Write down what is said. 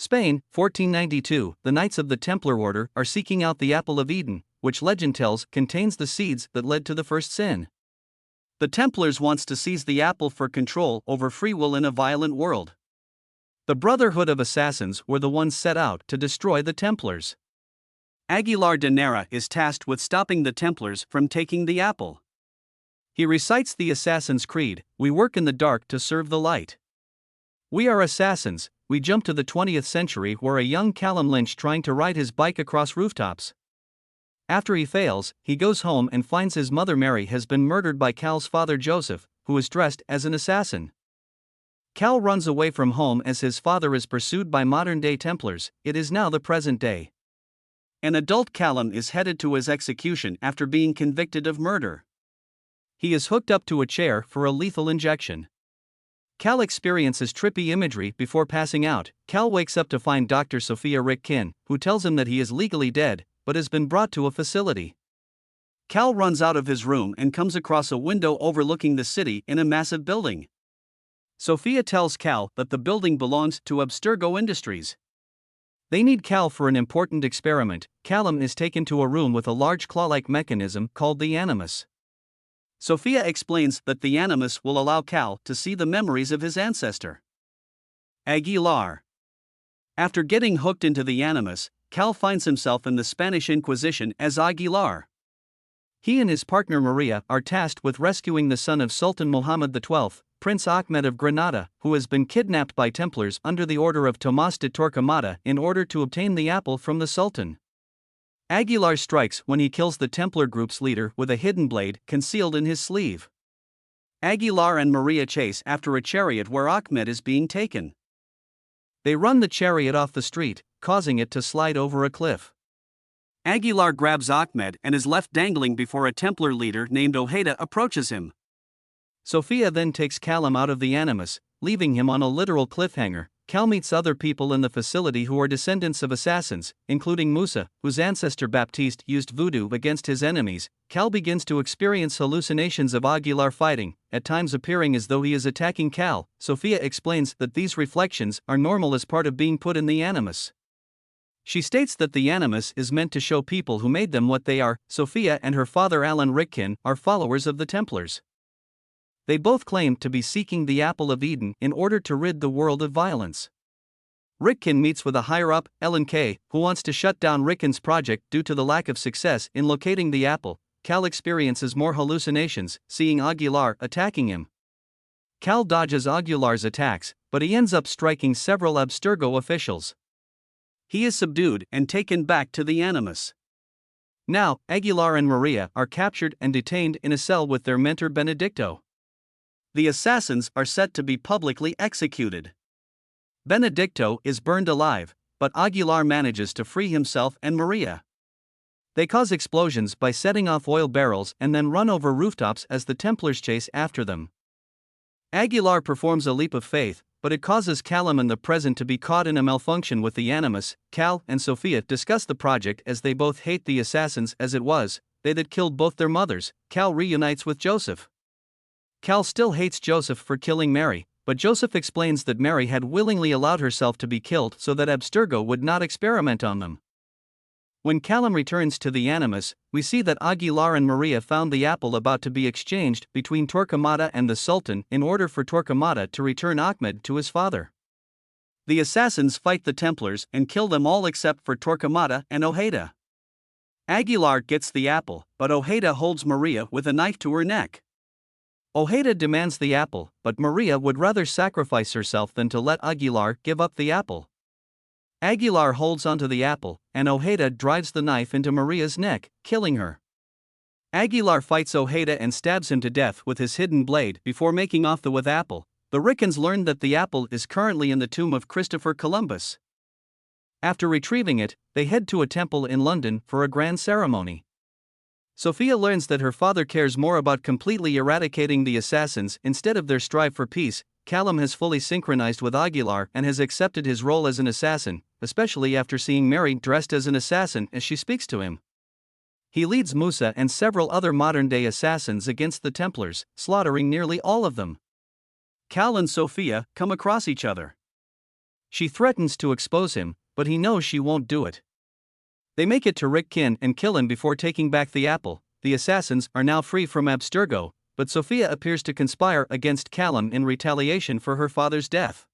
Spain, 1492. The Knights of the Templar Order are seeking out the Apple of Eden, which legend tells contains the seeds that led to the first sin. The Templars wants to seize the apple for control over free will in a violent world. The Brotherhood of Assassins were the ones set out to destroy the Templars. Aguilar de Nera is tasked with stopping the Templars from taking the apple. He recites the Assassin's Creed: "We work in the dark to serve the light." We are assassins. We jump to the 20th century where a young Callum Lynch trying to ride his bike across rooftops. After he fails, he goes home and finds his mother Mary has been murdered by Cal's father Joseph, who is dressed as an assassin. Cal runs away from home as his father is pursued by modern-day Templars. It is now the present day. An adult Callum is headed to his execution after being convicted of murder. He is hooked up to a chair for a lethal injection. Cal experiences trippy imagery before passing out. Cal wakes up to find Dr. Sophia Rick-Kin, who tells him that he is legally dead, but has been brought to a facility. Cal runs out of his room and comes across a window overlooking the city in a massive building. Sophia tells Cal that the building belongs to Abstergo Industries. They need Cal for an important experiment. Callum is taken to a room with a large claw-like mechanism called the Animus. Sophia explains that the Animus will allow Cal to see the memories of his ancestor, Aguilar. After getting hooked into the Animus, Cal finds himself in the Spanish Inquisition as Aguilar. He and his partner Maria are tasked with rescuing the son of Sultan Muhammad XII, Prince Ahmed of Granada, who has been kidnapped by Templars under the order of Tomás de Torquemada in order to obtain the apple from the Sultan. Aguilar strikes when he kills the Templar group's leader with a hidden blade concealed in his sleeve. Aguilar and Maria chase after a chariot where Ahmed is being taken. They run the chariot off the street, causing it to slide over a cliff. Aguilar grabs Ahmed and is left dangling before a Templar leader named Ojeda approaches him. Sophia then takes Callum out of the Animus, leaving him on a literal cliffhanger. Cal meets other people in the facility who are descendants of assassins, including Musa, whose ancestor Baptiste used voodoo against his enemies. Cal begins to experience hallucinations of Aguilar fighting, at times appearing as though he is attacking Cal. Sophia explains that these reflections are normal as part of being put in the Animus. She states that the Animus is meant to show people who made them what they are. Sophia and her father Alan Rick-Kin are followers of the Templars. They both claim to be seeking the Apple of Eden in order to rid the world of violence. Rick-Kin meets with a higher-up, Ellen Kay, who wants to shut down Rick-Kin's project due to the lack of success in locating the apple. Cal experiences more hallucinations, seeing Aguilar attacking him. Cal dodges Aguilar's attacks, but he ends up striking several Abstergo officials. He is subdued and taken back to the Animus. Now, Aguilar and Maria are captured and detained in a cell with their mentor Benedicto. The assassins are set to be publicly executed. Benedicto is burned alive, but Aguilar manages to free himself and Maria. They cause explosions by setting off oil barrels and then run over rooftops as the Templars chase after them. Aguilar performs a leap of faith, but it causes Callum and the present to be caught in a malfunction with the Animus. Cal and Sophia discuss the project as they both hate the assassins as it was they that killed both their mothers. Cal reunites with Joseph. Cal still hates Joseph for killing Mary, but Joseph explains that Mary had willingly allowed herself to be killed so that Abstergo would not experiment on them. When Callum returns to the Animus, we see that Aguilar and Maria found the apple about to be exchanged between Torquemada and the Sultan in order for Torquemada to return Ahmed to his father. The assassins fight the Templars and kill them all except for Torquemada and Ojeda. Aguilar gets the apple, but Ojeda holds Maria with a knife to her neck. Ojeda demands the apple, but Maria would rather sacrifice herself than to let Aguilar give up the apple. Aguilar holds onto the apple, and Ojeda drives the knife into Maria's neck, killing her. Aguilar fights Ojeda and stabs him to death with his hidden blade before making off with apple. The Rickens learn that the apple is currently in the tomb of Christopher Columbus. After retrieving it, they head to a temple in London for a grand ceremony. Sophia learns that her father cares more about completely eradicating the assassins instead of their strive for peace. Callum has fully synchronized with Aguilar and has accepted his role as an assassin, especially after seeing Mary dressed as an assassin as she speaks to him. He leads Musa and several other modern-day assassins against the Templars, slaughtering nearly all of them. Cal and Sophia come across each other. She threatens to expose him, but he knows she won't do it. They make it to Rick Kinn and kill him before taking back the apple. The assassins are now free from Abstergo, but Sophia appears to conspire against Callum in retaliation for her father's death.